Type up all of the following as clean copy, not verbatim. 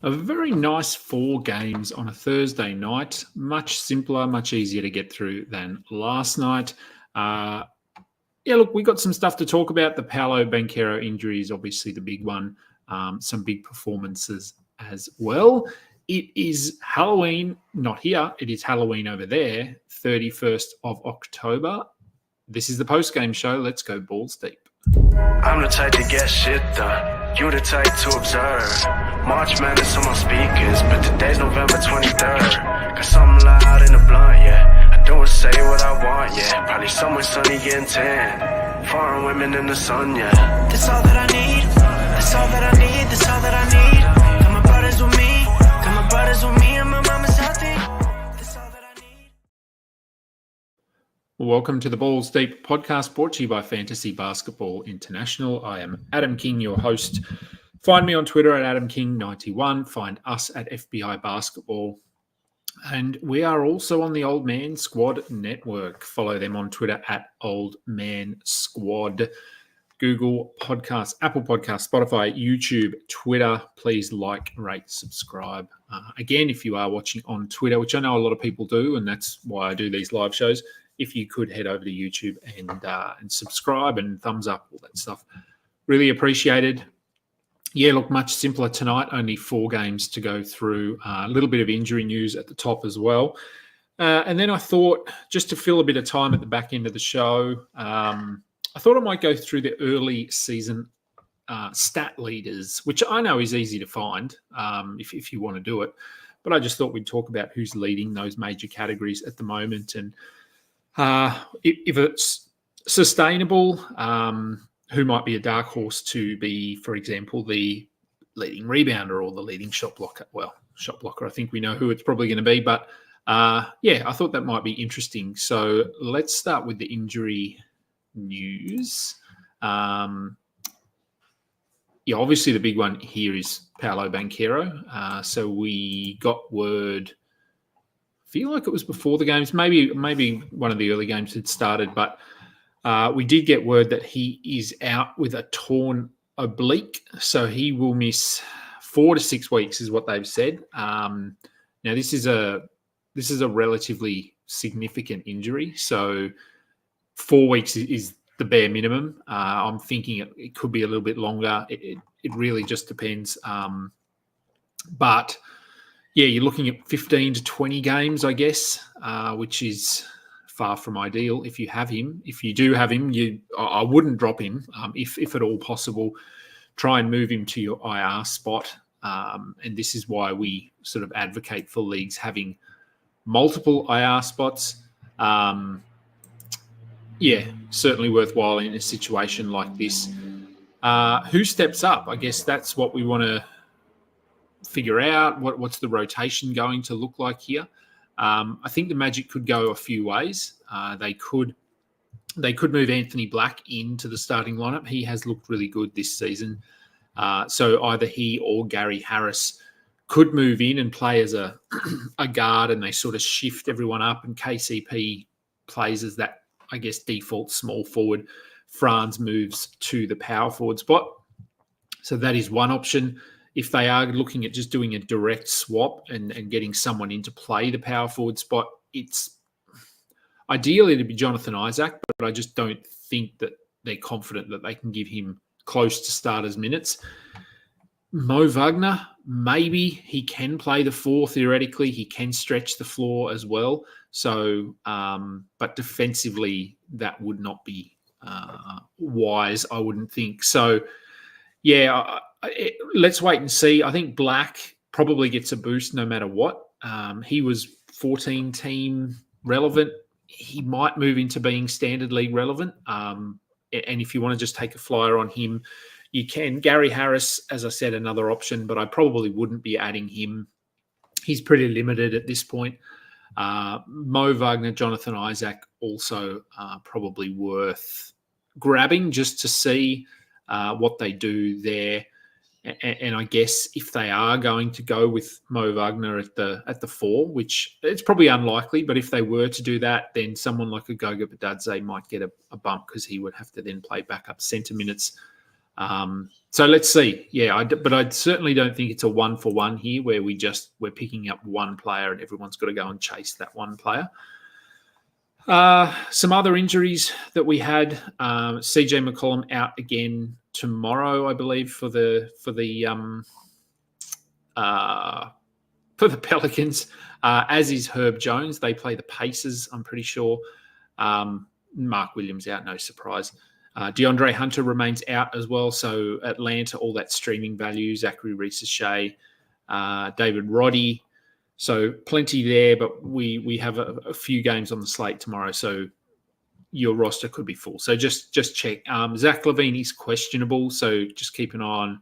A very nice 4 games on a Thursday night. Much simpler, much easier to get through than last night. Look, we got some stuff to talk about. The Paolo Banchero injury is obviously the big one. Some big performances as well. It is Halloween, not here. It is Halloween over there, 31st of October. This is the post-game show. Let's go balls deep. I'm the type to get shit done. You the type to observe. March Madness on my speakers, but today's November 23rd. Got something loud in the blunt, yeah. I don't say what I want, yeah. Probably somewhere sunny getting tan. Foreign women in the sun, yeah. That's all that I need. That's all that I need. That's all that I need. Got my brothers with me. Got my brothers with me, and my mama's healthy. That's all that I need. Welcome to the Balls Deep podcast, brought to you by Fantasy Basketball International. I am Adam King, your host. Find me on Twitter at AdamKing91. Find us at FBI Basketball. And we are also on the Old Man Squad Network. Follow them on Twitter at Old Man Squad. Google Podcasts, Apple Podcasts, Spotify, YouTube, Twitter. Please like, rate, subscribe. Again, if you are watching on Twitter, which I know a lot of people do, and that's why I do these live shows, if you could head over to YouTube and subscribe and thumbs up, all that stuff. Really appreciated. Yeah, look, much simpler tonight. Only 4 games to go through. A little bit of injury news at the top as well. And then I thought, just to fill a bit of time at the back end of the show, I thought I might go through the early season stat leaders, which I know is easy to find if you want to do it. But I just thought we'd talk about who's leading those major categories at the moment. And if it's sustainable, who might be a dark horse to be, for example, the leading rebounder or the leading shot blocker. Well, shot blocker, I think we know who it's probably going to be. But, I thought that might be interesting. So let's start with the injury news. Obviously the big one here is Paolo Banchero. So we got word, I feel like it was before the games, maybe one of the early games had started, but we did get word that he is out with a torn oblique, so he will miss 4 to 6 weeks, is what they've said. Now this is a relatively significant injury, so 4 weeks is the bare minimum. I'm thinking it could be a little bit longer. It really just depends. But yeah, you're looking at 15 to 20 games, I guess, which is far from ideal if you have him. If you do have him, I wouldn't drop him. If at all possible, try and move him to your IR spot. And this is why we sort of advocate for leagues having multiple IR spots. Certainly worthwhile in a situation like this. Who steps up? I guess that's what we want to figure out. What's the rotation going to look like here? I think the Magic could go a few ways. They could move Anthony Black into the starting lineup. He has looked really good this season. So either he or Gary Harris could move in and play as a guard, and they sort of shift everyone up, and KCP plays as that, I guess, default small forward. Franz moves to the power forward spot. So that is one option. If they are looking at just doing a direct swap and getting someone in to play the power forward spot, it's ideally to be Jonathan Isaac, but I just don't think that they're confident that they can give him close to starters minutes. Mo Wagner, maybe he can play the 4 theoretically. He can stretch the floor as well. So, but defensively, that would not be wise, I wouldn't think. So, yeah, let's wait and see. I think Black probably gets a boost no matter what. He was 14-team relevant. He might move into being standard league relevant. And if you want to just take a flyer on him, you can. Gary Harris, as I said, another option, but I probably wouldn't be adding him. He's pretty limited at this point. Mo Wagner, Jonathan Isaac, also probably worth grabbing just to see what they do there. And I guess if they are going to go with Mo Wagner at the 4, which it's probably unlikely, but if they were to do that, then someone like a Goga Badadze might get a bump because he would have to then play backup centre minutes. So let's see. Yeah, but I certainly don't think it's a 1-for-1 here where we're picking up one player and everyone's got to go and chase that one player. Some other injuries that we had: CJ McCollum out again tomorrow, I believe, for the Pelicans. As is Herb Jones. They play the Pacers, I'm pretty sure. Mark Williams out, no surprise. DeAndre Hunter remains out as well. So Atlanta, all that streaming value, Zachary Reese-Shea, David Roddy. So plenty there, but we have a few games on the slate tomorrow. So your roster could be full. So just check. Zach LaVine is questionable. So just keep an eye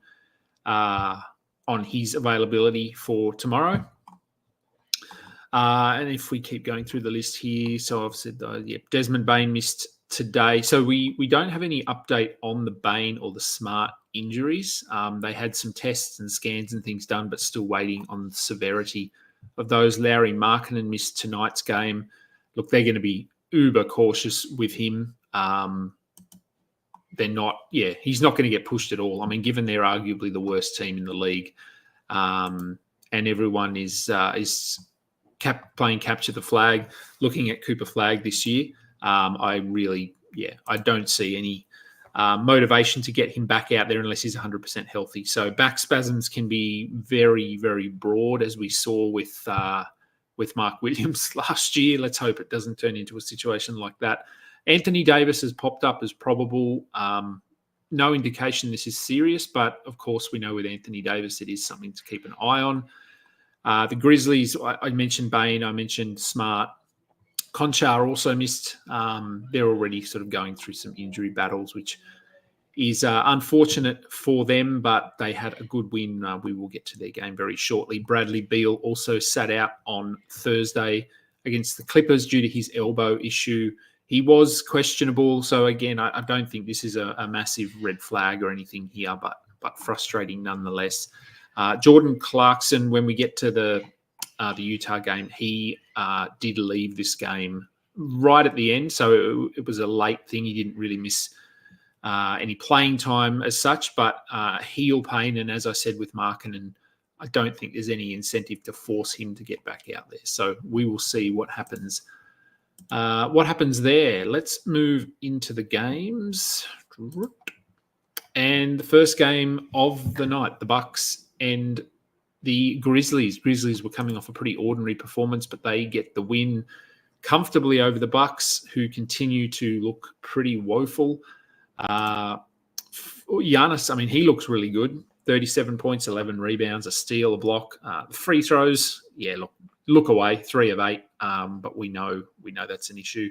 on his availability for tomorrow. And if we keep going through the list here, so I've said, Desmond Bane missed today. So we don't have any update on the Bane or the Smart injuries. They had some tests and scans and things done, but still waiting on the severity of those. Lauri Markkanen missed tonight's game. Look, they're going to be uber cautious with him. They're not, he's not going to get pushed at all. I mean, given they're arguably the worst team in the league, and everyone is playing capture the flag, looking at Cooper Flag this year, I don't see any motivation to get him back out there unless he's 100% healthy. So back spasms can be very, very broad, as we saw with Mark Williams last year. Let's hope it doesn't turn into a situation like that. Anthony Davis has popped up as probable. No indication this is serious, but of course we know with Anthony Davis it is something to keep an eye on. The Grizzlies, I mentioned Bane, I mentioned Smart. Conchar also missed. They're already sort of going through some injury battles, which is unfortunate for them, but they had a good win. We will get to their game very shortly. Bradley Beal also sat out on Thursday against the Clippers due to his elbow issue. He was questionable. So again, I don't think this is a massive red flag or anything here, but frustrating nonetheless. Jordan Clarkson, when we get to the Utah game, he did leave this game right at the end. So it was a late thing. He didn't really miss any playing time as such, but heel pain. And as I said with Markkanen, I don't think there's any incentive to force him to get back out there. So we will see what happens. What happens there? Let's move into the games. And the first game of the night, the Bucks and the Grizzlies. Grizzlies were coming off a pretty ordinary performance, but they get the win comfortably over the Bucks, who continue to look pretty woeful. Giannis, I mean, he looks really good. 37 points, 11 rebounds, a steal, a block. Free throws, look away, 3 of 8. But we know that's an issue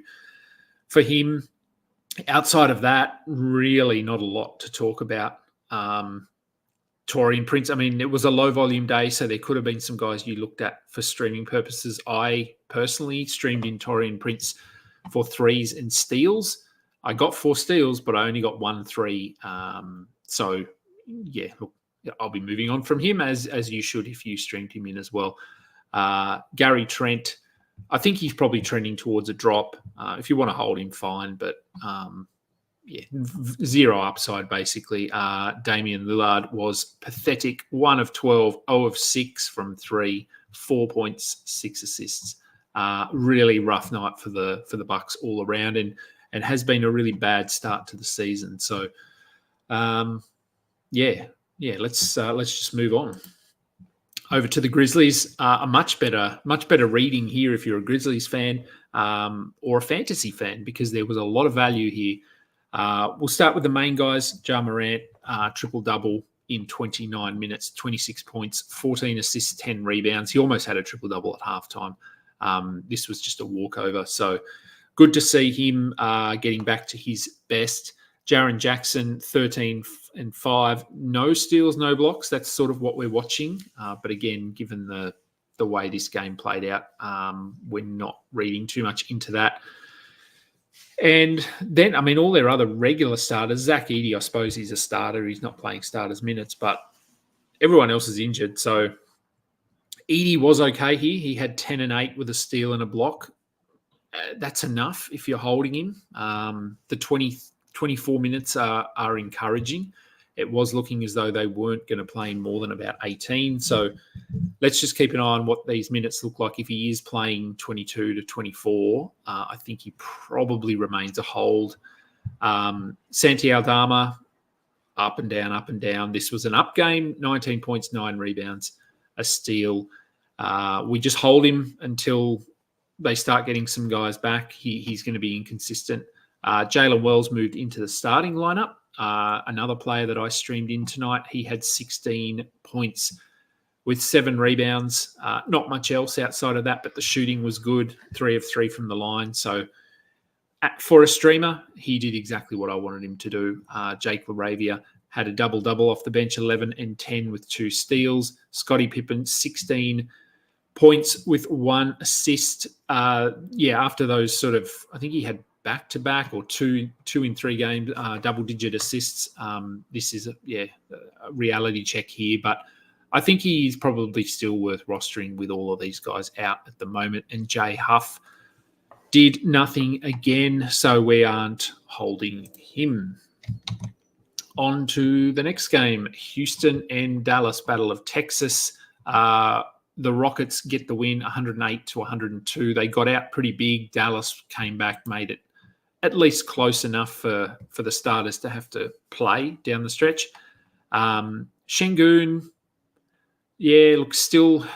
for him. Outside of that, really not a lot to talk about. Taurean Prince, I mean, it was a low-volume day, so there could have been some guys you looked at for streaming purposes. I personally streamed in Taurean Prince for threes and steals. I got 4 steals, but I only got 1 3. So, look, I'll be moving on from him, as you should if you streamed him in as well. Gary Trent, I think he's probably trending towards a drop. If you want to hold him, fine, but zero upside basically. Damian Lillard was pathetic. 1 of 12, 0 of 6 from 3, 4 points, 6 assists. Really rough night for the Bucks all around, and has been a really bad start to the season. So, let's just move on. Over to the Grizzlies, a much better reading here if you're a Grizzlies fan or a fantasy fan, because there was a lot of value here. We'll start with the main guys. Ja Morant, triple-double in 29 minutes, 26 points, 14 assists, 10 rebounds. He almost had a triple-double at halftime. This was just a walkover. So good to see him getting back to his best. Jaren Jackson, 13 and 5, no steals, no blocks. That's sort of what we're watching. But again, given the way this game played out, we're not reading too much into that. And then, I mean, all their other regular starters, Zach Edey, I suppose he's a starter. He's not playing starters minutes, but everyone else is injured. So Edey was okay here. He had 10 and 8 with a steal and a block. That's enough if you're holding him. The 24 minutes are encouraging. it was looking as though they weren't going to play more than about 18. So let's just keep an eye on what these minutes look like. If he is playing 22 to 24, I think he probably remains a hold. Santi Aldama, up and down, up and down. This was an up game, 19 points, 9 rebounds, a steal. We just hold him until they start getting some guys back. He's going to be inconsistent. Jaylen Wells moved into the starting lineup. Another player that I streamed in tonight, he had 16 points with 7 rebounds. Not much else outside of that, but the shooting was good, 3 of 3 from the line. So for a streamer, he did exactly what I wanted him to do. Jake LaRavia had a double-double off the bench, 11 and 10 with 2 steals. Scottie Pippen, 16 points with 1 assist. After those sort of, I think he had back-to-back or two in 3 games, double-digit assists. This is a reality check here, but I think he's probably still worth rostering with all of these guys out at the moment. And Jay Huff did nothing again, so we aren't holding him. On to the next game, Houston and Dallas, Battle of Texas. The Rockets get the win, 108 to 102. They got out pretty big. Dallas came back, made it at least close enough for the starters to have to play down the stretch. Şengün, still,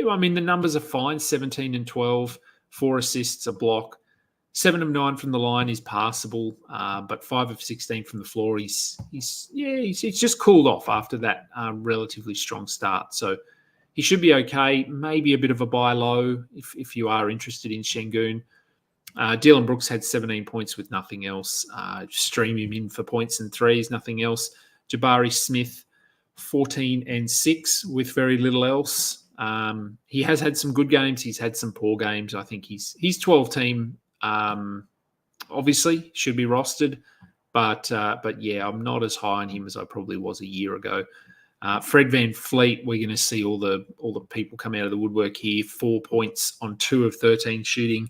I mean, the numbers are fine, 17 and 12, 4 assists, a block. 7 of 9 from the line is passable, but 5 of 16 from the floor. He's just cooled off after that relatively strong start. So he should be okay. Maybe a bit of a buy low if you are interested in Şengün. Dylan Brooks had 17 points with nothing else. Stream him in for points and threes, nothing else. Jabari Smith, 14 and 6 with very little else. He has had some good games. He's had some poor games. I think he's 12 team. Obviously should be rostered, but I'm not as high on him as I probably was a year ago. Fred VanVleet, we're going to see all the people come out of the woodwork here. 4 points on 2 of 13 shooting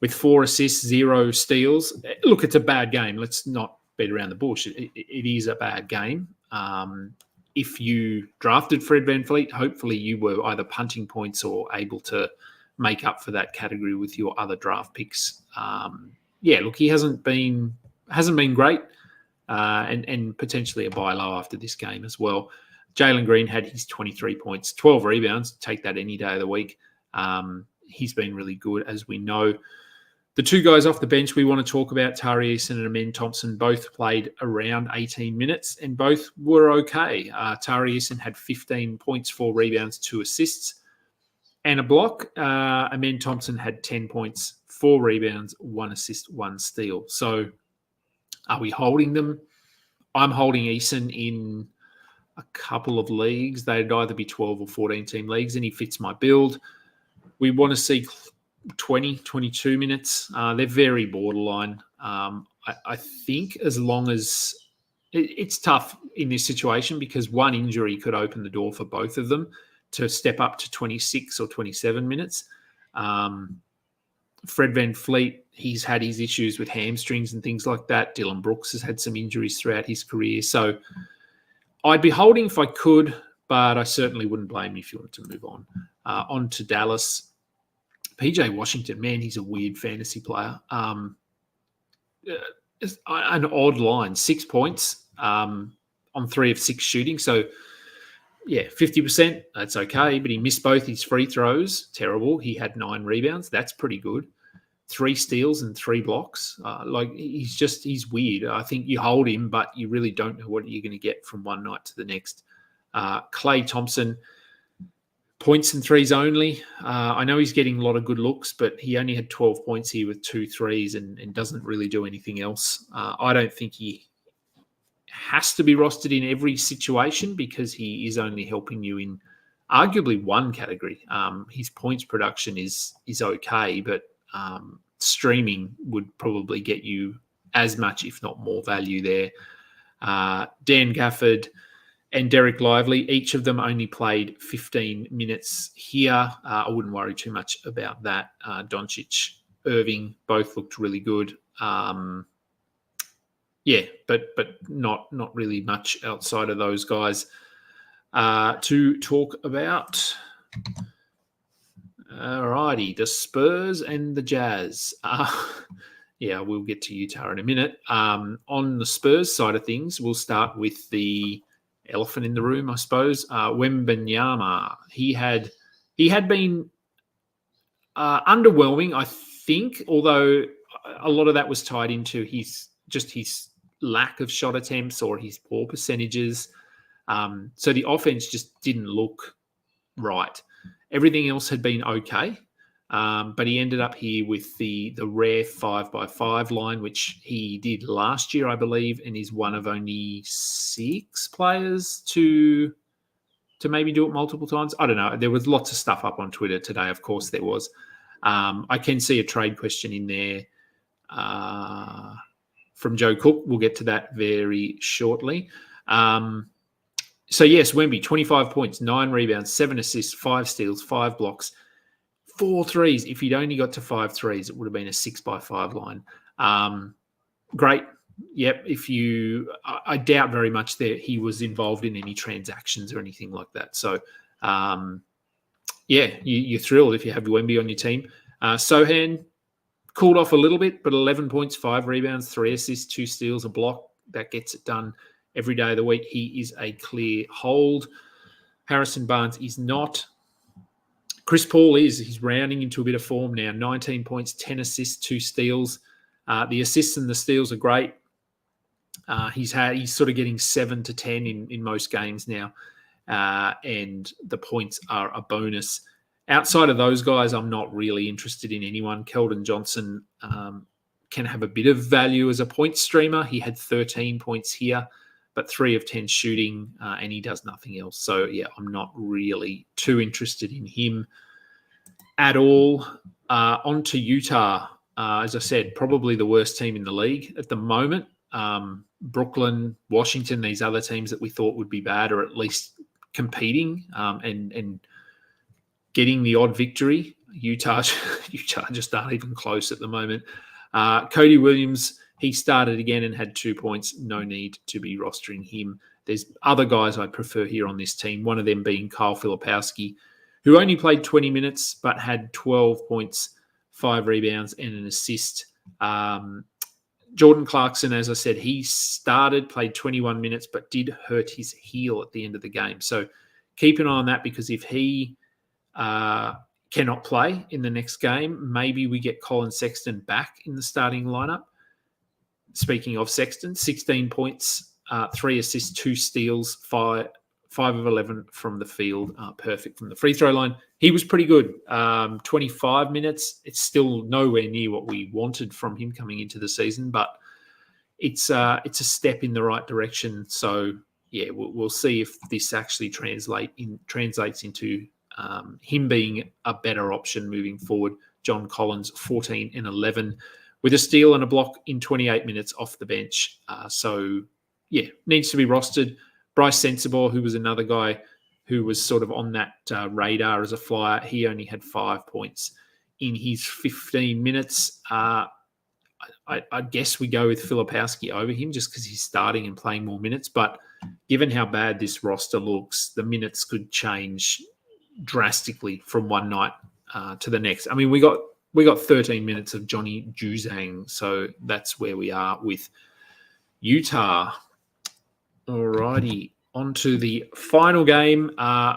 with 4 assists, 0 steals. Look, it's a bad game. Let's not beat around the bush. It is a bad game. If you drafted Fred VanVleet, hopefully you were either punting points or able to make up for that category with your other draft picks. He hasn't been great, and potentially a buy low after this game as well. Jalen Green had his 23 points, 12 rebounds. Take that any day of the week. He's been really good, as we know. The 2 guys off the bench we want to talk about, Tari Eason and Amen Thompson, both played around 18 minutes and both were okay. Tari Eason had 15 points, 4 rebounds, 2 assists, and a block. Amen Thompson had 10 points, 4 rebounds, 1 assist, 1 steal. So are we holding them? I'm holding Eason in a couple of leagues. They'd either be 12 or 14 team leagues, and he fits my build. We want to see 20, 22 minutes. They're very borderline. I think as long as it's tough in this situation because one injury could open the door for both of them to step up to 26 or 27 minutes. Fred VanVleet, he's had his issues with hamstrings and things like that. Dylan Brooks has had some injuries throughout his career. So I'd be holding if I could, but I certainly wouldn't blame you if you wanted to move on. On to Dallas. PJ Washington, man, he's a weird fantasy player. An odd line, 6 points on 3 of 6 shooting. So, 50%, that's okay. But he missed both his free throws. Terrible. He had 9 rebounds. That's pretty good. 3 steals and 3 blocks. He's weird. I think you hold him, but you really don't know what you're going to get from one night to the next. Klay Thompson, points and threes only. I know he's getting a lot of good looks, but he only had 12 points here with 2 threes and doesn't really do anything else. I don't think he has to be rostered in every situation because he is only helping you in arguably one category. His points production is okay, but streaming would probably get you as much, if not more, value there. Dan Gafford and Derek Lively, each of them only played 15 minutes here. I wouldn't worry too much about that. Doncic, Irving, both looked really good. Yeah, but not really much outside of those guys to talk about. Alrighty, the Spurs and the Jazz. Yeah, we'll get to Utah in a minute. On the Spurs side of things, we'll start with the elephant in the room, I suppose. Wemanyama. He had been underwhelming, I think, although a lot of that was tied into his lack of shot attempts or his poor percentages. So the offense just didn't look right. Everything else had been okay, but he ended up here with the rare 5x5 line, which he did last year, I believe, and is one of only 6 players to maybe do it multiple times. I don't know. There was lots of stuff up on Twitter today. Of course, there was. I can see a trade question in there from Joe Cook. We'll get to that very shortly. So, yes, Wemby, 25 points, 9 rebounds, 7 assists, 5 steals, 5 blocks, 4 threes. If he'd only got to 5 threes, it would have been a 6x5 line. Great. Yep. I doubt very much that he was involved in any transactions or anything like that. So, yeah, you're thrilled if you have Wemby on your team. Sohan cooled off a little bit, but 11 points, 5 rebounds, 3 assists, 2 steals, a block. That gets it done every day of the week. He is a clear hold. Harrison Barnes is not. Chris Paul is. He's rounding into a bit of form now. 19 points, 10 assists, 2 steals. The assists and the steals are great. He's sort of getting 7 to 10 in most games now. And the points are a bonus. Outside of those guys, I'm not really interested in anyone. Keldon Johnson can have a bit of value as a point streamer. He had 13 points here, but 3 of 10 shooting, and he does nothing else. So, yeah, I'm not really too interested in him at all. On to Utah. As I said, probably the worst team in the league at the moment. Brooklyn, Washington, these other teams that we thought would be bad are at least competing and getting the odd victory. Utah just aren't even close at the moment. Cody Williams, he started again and had 2 points. No need to be rostering him. There's other guys I prefer here on this team, one of them being Kyle Filipowski, who only played 20 minutes but had 12 points, 5 rebounds, and an assist. Jordan Clarkson, as I said, he played 21 minutes but did hurt his heel at the end of the game. So keep an eye on that, because if he cannot play in the next game, maybe we get Colin Sexton back in the starting lineup. Speaking of Sexton, 16 points, 3 assists, 2 steals, 5 of 11 from the field, perfect from the free throw line. He was pretty good. 25 minutes. It's still nowhere near what we wanted from him coming into the season, but it's a step in the right direction. So, yeah, we'll see if this actually translates into him being a better option moving forward. John Collins, 14 and 11. With a steal and a block in 28 minutes off the bench. So, yeah, needs to be rostered. Bryce Sensabaugh, who was another guy who was sort of on that radar as a flyer, he only had 5 points in his 15 minutes. I guess we go with Filipowski over him just because he's starting and playing more minutes. But given how bad this roster looks, the minutes could change drastically from one night to the next. I mean, we got 13 minutes of Johnny Juzang, so that's where we are with Utah. Alrighty, on to the final game.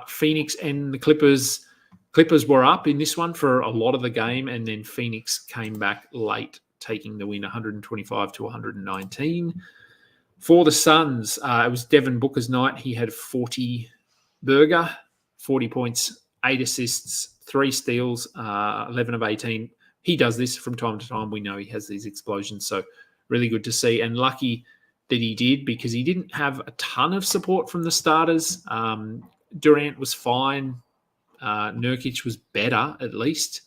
Phoenix and the Clippers. Clippers were up in this one for a lot of the game, and then Phoenix came back late, taking the win 125 to 119. For the Suns, it was Devin Booker's night. He had 40 points, 8 assists, 3 steals, 11 of 18. He does this from time to time. We know he has these explosions, so really good to see. And lucky that he did, because he didn't have a ton of support from the starters. Durant was fine. Nurkic was better, at least.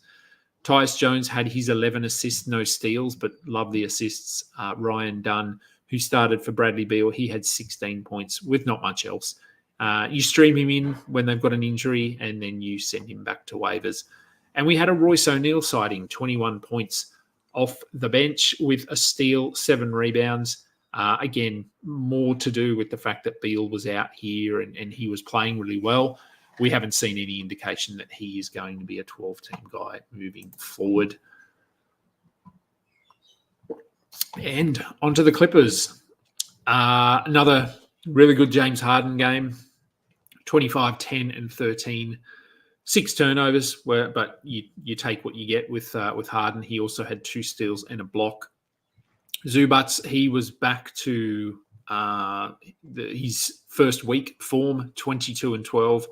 Tyus Jones had his 11 assists, no steals, but love the assists. Ryan Dunn, who started for Bradley Beal, he had 16 points with not much else. You stream him in when they've got an injury, and then you send him back to waivers. And we had a Royce O'Neal sighting, 21 points off the bench with a steal, 7 rebounds. Again, more to do with the fact that Beal was out here and he was playing really well. We haven't seen any indication that he is going to be a 12-team guy moving forward. And onto the Clippers. Another really good James Harden game. 25, 10, and 13. 6 turnovers, but you take what you get with Harden. He also had 2 steals and a block. Zubats, he was back to his first week form, 22 and 12,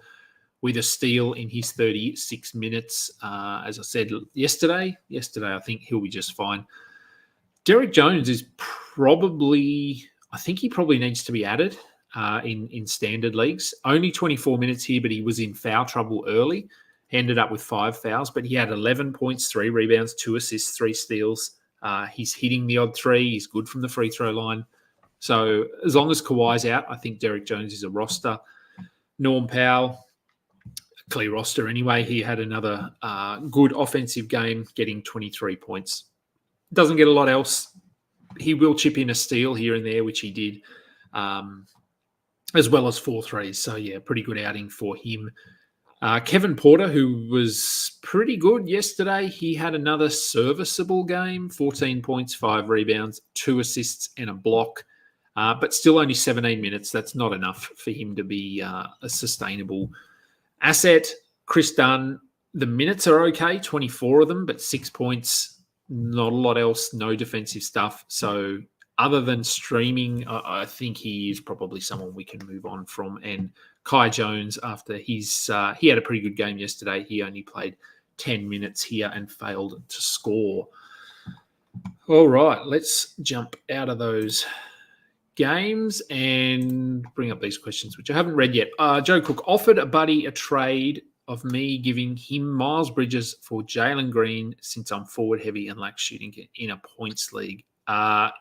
with a steal in his 36 minutes. As I said yesterday, I think he'll be just fine. Derek Jones is I think he probably needs to be added in standard leagues. Only 24 minutes here, but he was in foul trouble early. He ended up with 5 fouls, but he had 11 points, 3 rebounds, 2 assists, 3 steals. He's hitting the odd 3. He's good from the free throw line. So as long as Kawhi's out, I think Derek Jones is a roster. Norm Powell, clear roster anyway. He had another good offensive game, getting 23 points. Doesn't get a lot else. He will chip in a steal here and there, which he did, as well as 4 threes. So, yeah, pretty good outing for him. Kevin Porter, who was pretty good yesterday, he had another serviceable game, 14 points, 5 rebounds, 2 assists and a block, but still only 17 minutes. That's not enough for him to be a sustainable asset. Chris Dunn, the minutes are okay, 24 of them, but 6 points, not a lot else, no defensive stuff. So other than streaming, I think he is probably someone we can move on from. And Kai Jones, after he had a pretty good game yesterday, he only played 10 minutes here and failed to score. All right, let's jump out of those games and bring up these questions, which I haven't read yet. Joe Cook offered a buddy a trade of me giving him Miles Bridges for Jaylen Green since I'm forward heavy and lack shooting in a points league.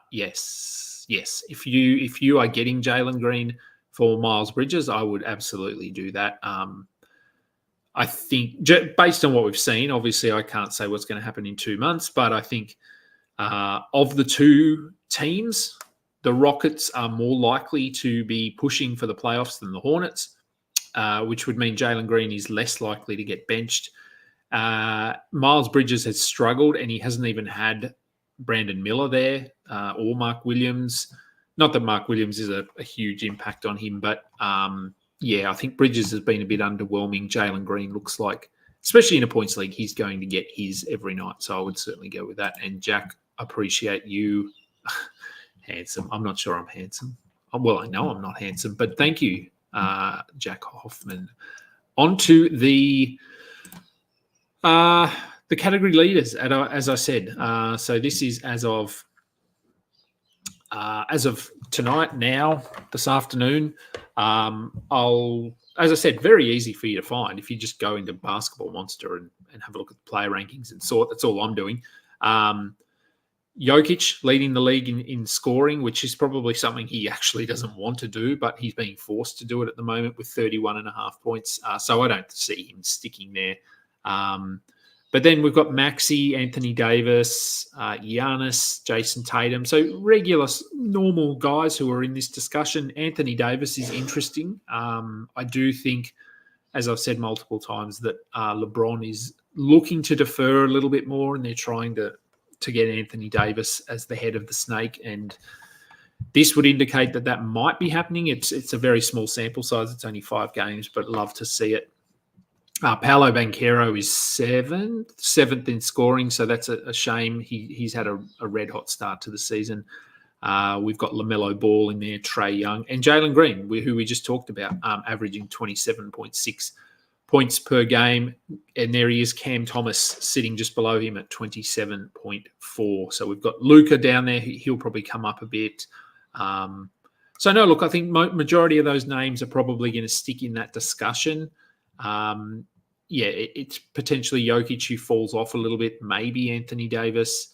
Yes. If you are getting Jaylen Green for Miles Bridges, I would absolutely do that. I think based on what we've seen, obviously I can't say what's going to happen in 2 months, but I think of the 2 teams, the Rockets are more likely to be pushing for the playoffs than the Hornets, which would mean Jaylen Green is less likely to get benched. Miles Bridges has struggled, and he hasn't even had Brandon Miller there or Mark Williams. Not that Mark Williams is a huge impact on him, but I think Bridges has been a bit underwhelming. Jaylen Green looks like, especially in a points league, he's going to get his every night. So I would certainly go with that. And Jack, appreciate you. Handsome. I'm not sure I'm handsome. Well, I know I'm not handsome, but thank you, Jack Hoffman. On to the category leaders, as I said. So this is as of tonight, now, this afternoon. As I said, very easy for you to find if you just go into Basketball Monster and have a look at the player rankings and sort. That's all I'm doing. Jokic leading the league in scoring, which is probably something he actually doesn't want to do, but he's being forced to do it at the moment with 31.5 points. So I don't see him sticking there. But then we've got Maxey, Anthony Davis, Giannis, Jason Tatum. So regular, normal guys who are in this discussion. Anthony Davis is interesting. I do think, as I've said multiple times, that LeBron is looking to defer a little bit more, and they're trying to get Anthony Davis as the head of the snake. And this would indicate that might be happening. It's a very small sample size. It's only 5 games, but love to see it. Paolo Banchero is seventh in scoring, so that's a shame. He's had a red-hot start to the season. We've got LaMelo Ball in there, Trae Young, and Jaylen Green, who we just talked about, averaging 27.6 points per game. And there he is, Cam Thomas, sitting just below him at 27.4. So we've got Luka down there. He'll probably come up a bit. So, no, look, I think majority of those names are probably going to stick in that discussion. It's potentially Jokic who falls off a little bit, maybe Anthony Davis,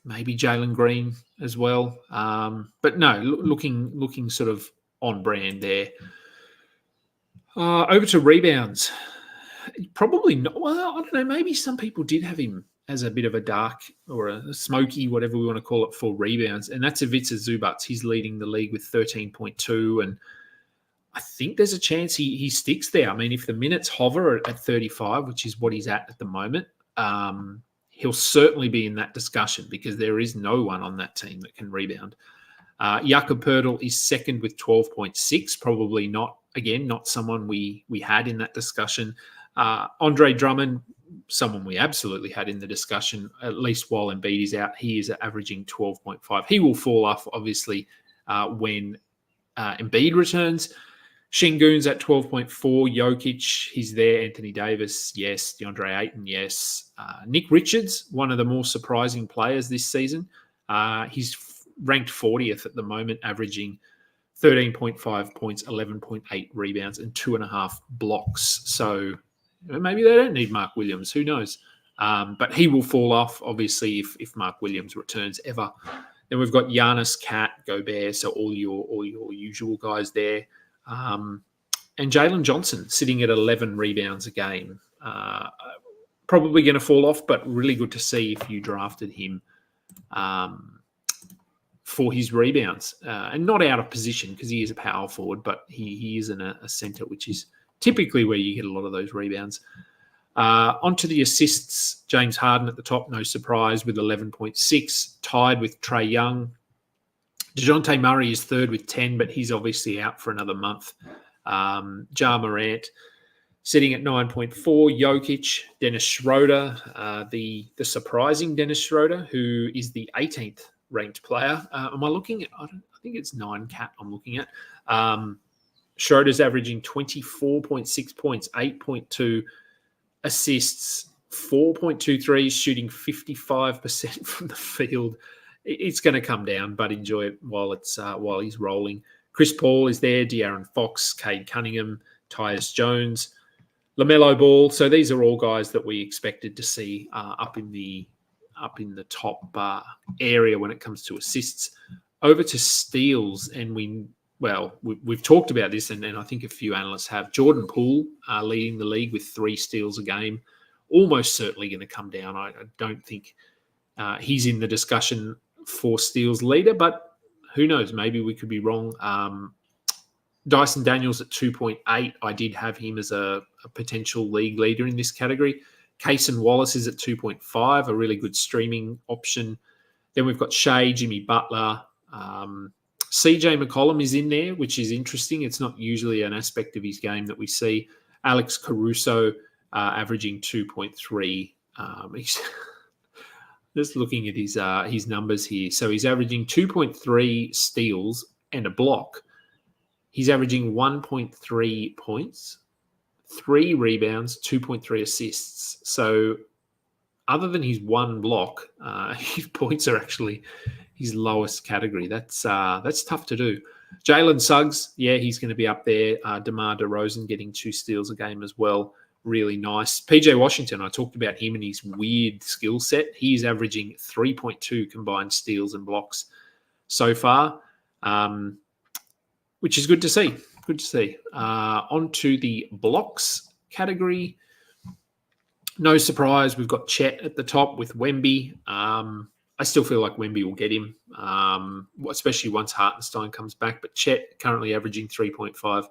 maybe Jaylen Green as well. But no, looking sort of on brand there. Over to rebounds. Probably not. Well, I don't know. Maybe some people did have him as a bit of a dark or a smoky, whatever we want to call it, for rebounds, and that's Ivica Zubac. He's leading the league with 13.2, and I think there's a chance he sticks there. I mean, if the minutes hover at 35, which is what he's at the moment, he'll certainly be in that discussion because there is no one on that team that can rebound. Jakob Poeltl is second with 12.6, probably not someone we had in that discussion. Andre Drummond, someone we absolutely had in the discussion, at least while Embiid is out. He is averaging 12.5. He will fall off, obviously, when Embiid returns. Şengün's at 12.4. Jokic, he's there. Anthony Davis, yes. DeAndre Ayton, yes. Nick Richards, one of the more surprising players this season. He's ranked 40th at the moment, averaging 13.5 points, 11.8 rebounds, and 2.5 blocks. So maybe they don't need Mark Williams. Who knows? But he will fall off, obviously, if Mark Williams returns ever. Then we've got Giannis, Cat, Gobert, so all your usual guys there. And Jaylen Johnson sitting at 11 rebounds a game. Probably going to fall off, but really good to see if you drafted him for his rebounds. And not out of position because he is a power forward, but he is in a centre, which is typically where you get a lot of those rebounds. Onto the assists, James Harden at the top, no surprise, with 11.6, tied with Trae Young. DeJounte Murray is third with 10, but he's obviously out for another month. Ja Morant sitting at 9.4. Jokic, Dennis Schroeder, the surprising Dennis Schroeder, who is the 18th ranked player. Am I looking at? I think it's 9 I'm looking at. Schroeder's averaging 24.6 points, 8.2 assists, 4.23, shooting 55% from the field. It's going to come down, but enjoy it while he's rolling. Chris Paul is there, De'Aaron Fox, Cade Cunningham, Tyus Jones, LaMelo Ball. So these are all guys that we expected to see up in the top area when it comes to assists. Over to steals, and we've talked about this, and I think a few analysts have. Jordan Poole leading the league with 3 steals a game, almost certainly going to come down. I don't think he's in the discussion for steals leader, but who knows? Maybe we could be wrong. Dyson Daniels at 2.8. I did have him as a potential league leader in this category. Cason Wallace is at 2.5, a really good streaming option. Then we've got Shea, Jimmy Butler. CJ McCollum is in there, which is interesting. It's not usually an aspect of his game that we see. Alex Caruso averaging 2.3. Just looking at his numbers here. So he's averaging 2.3 steals and a block. He's averaging 1.3 points, 3 rebounds, 2.3 assists. So other than his 1 block, his points are actually his lowest category. That's tough to do. Jalen Suggs, yeah, he's going to be up there. DeMar DeRozan getting 2 steals a game as well. Really nice. PJ Washington, I talked about him and his weird skill set. He's averaging 3.2 combined steals and blocks so far, which is good to see. Good to see. On to the blocks category. No surprise, we've got Chet at the top with Wemby. I still feel like Wemby will get him, especially once Hartenstein comes back. But Chet currently averaging 3.5.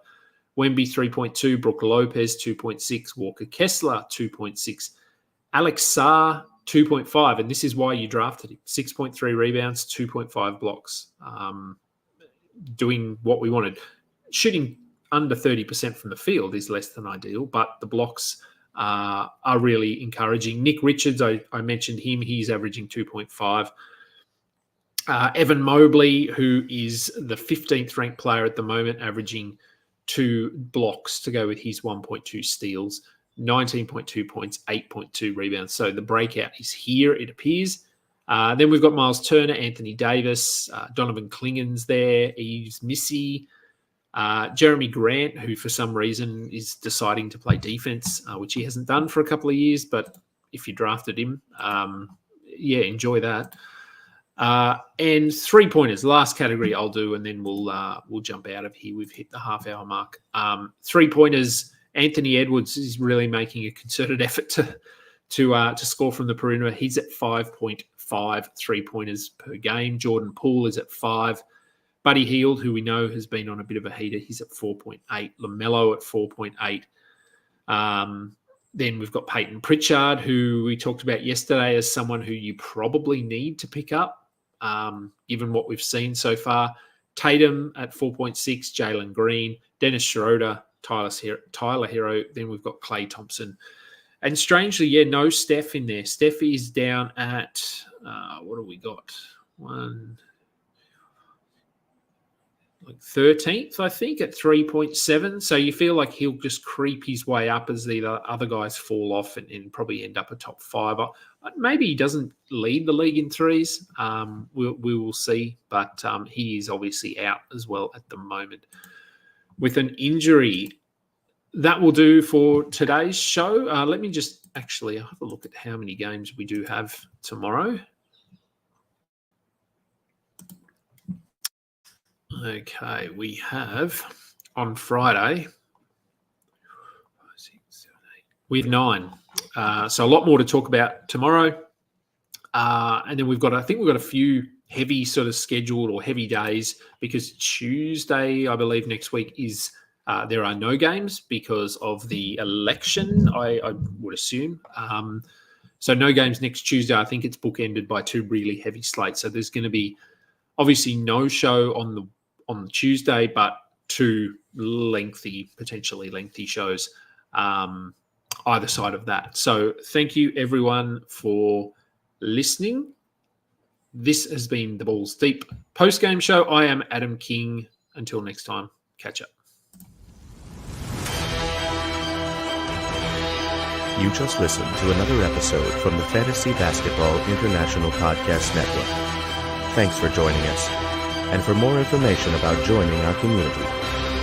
Wemby 3.2, Brook Lopez 2.6, Walker Kessler 2.6, Alex Sarr 2.5, and this is why you drafted him. 6.3 rebounds, 2.5 blocks. Doing what we wanted. Shooting under 30% from the field is less than ideal, but the blocks are really encouraging. Nick Richards, I mentioned him. He's averaging 2.5. Evan Mobley, who is the 15th ranked player at the moment, averaging 2 blocks to go with his 1.2 steals, 19.2 points, 8.2 rebounds. So the breakout is here, it appears. Then we've got Miles Turner, Anthony Davis, Donovan Klingen's there, Yves Missy, Jeremy Grant, who for some reason is deciding to play defense, which he hasn't done for a couple of years. But if you drafted him, enjoy that. And 3-pointers, last category I'll do, and then we'll jump out of here. We've hit the half-hour mark. 3-pointers, Anthony Edwards is really making a concerted effort to score from the perimeter. He's at 5.5 3-pointers per game. Jordan Poole is at 5. Buddy Hield, who we know has been on a bit of a heater, he's at 4.8. LaMelo at 4.8. Then we've got Peyton Pritchard, who we talked about yesterday as someone who you probably need to pick up, given what we've seen so far. Tatum at 4.6, Jaylen Green, Dennis Schroeder, Tyler Hero. Then we've got Klay Thompson. And strangely, no Steph in there. Steph is down at, what have we got? 13th, I think, at 3.7. So you feel like he'll just creep his way up as the other guys fall off and probably end up a top 5. Maybe he doesn't lead the league in threes. We will see. But he is obviously out as well at the moment with an injury. That will do for today's show. Let me just actually have a look at how many games we do have tomorrow. Okay, we have on Friday, we have 9. So a lot more to talk about tomorrow. And then I think we've got a few heavy sort of scheduled or heavy days because Tuesday, I believe next week is there are no games because of the election, I would assume. So no games next Tuesday. I think it's bookended by 2 really heavy slates. So there's going to be obviously no show on the Tuesday, but 2 potentially lengthy shows either side of that. So thank you everyone for listening. This has been the Balls Deep post-game show. I am Adam King. Until next time, catch up. You just listened to another episode from the Fantasy Basketball International Podcast Network. Thanks for joining us. And for more information about joining our community,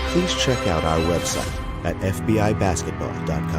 please check out our website at fbibasketball.com.